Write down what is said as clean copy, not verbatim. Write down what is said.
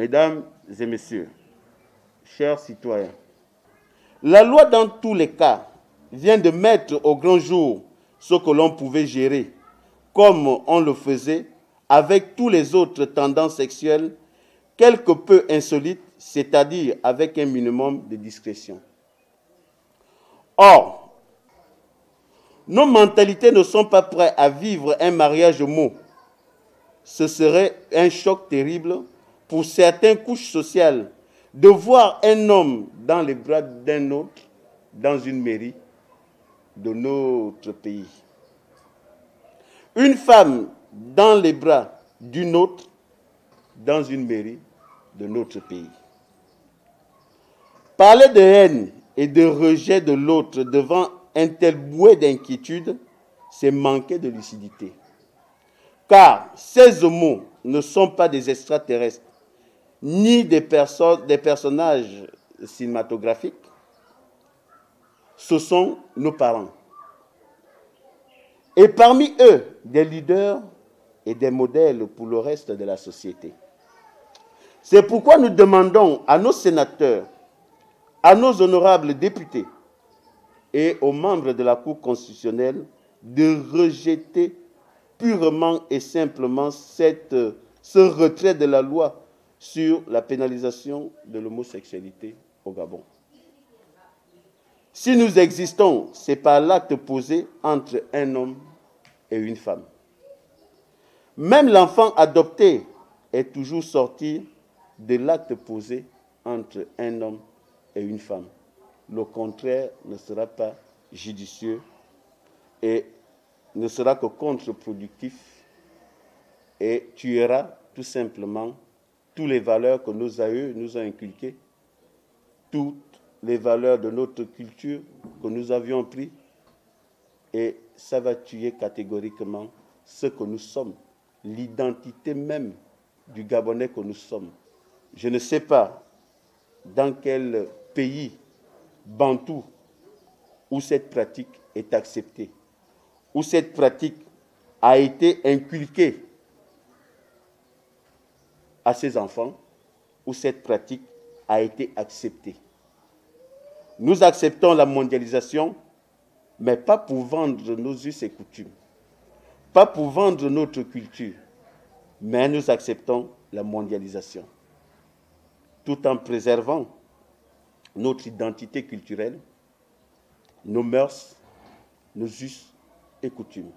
Mesdames et messieurs, chers citoyens, la loi dans tous les cas vient de mettre au grand jour ce que l'on pouvait gérer, comme on le faisait avec tous les autres tendances sexuelles, quelque peu insolites, c'est-à-dire avec un minimum de discrétion. Or, nos mentalités ne sont pas prêtes à vivre un mariage homo. Ce serait un choc terrible pour certaines couches sociales de voir un homme dans les bras d'un autre dans une mairie de notre pays. Une femme dans les bras d'une autre dans une mairie de notre pays. Parler de haine et de rejet de l'autre devant un tel bouet d'inquiétude, c'est manquer de lucidité. Car ces homos ne sont pas des extraterrestres, ni des personnages cinématographiques. Ce sont nos parents. Et parmi eux, des leaders et des modèles pour le reste de la société. C'est pourquoi nous demandons à nos sénateurs, à nos honorables députés et aux membres de la Cour constitutionnelle de rejeter purement et simplement ce retrait de la loi sur la pénalisation de l'homosexualité au Gabon. Si nous existons, c'est par l'acte posé entre un homme et une femme. Même l'enfant adopté est toujours sorti de l'acte posé entre un homme et une femme. Le contraire ne sera pas judicieux et ne sera que contre-productif et tuera tout simplement toutes les valeurs que nos aïeux nous ont inculquées, toutes les valeurs de notre culture que nous avions pris, et ça va tuer catégoriquement ce que nous sommes, l'identité même du Gabonais que nous sommes. Je ne sais pas dans quel pays bantou où cette pratique est acceptée, où cette pratique a été inculquée à ses enfants, où cette pratique a été acceptée. Nous acceptons la mondialisation, mais pas pour vendre nos us et coutumes, pas pour vendre notre culture, mais nous acceptons la mondialisation, tout en préservant notre identité culturelle, nos mœurs, nos us et coutumes.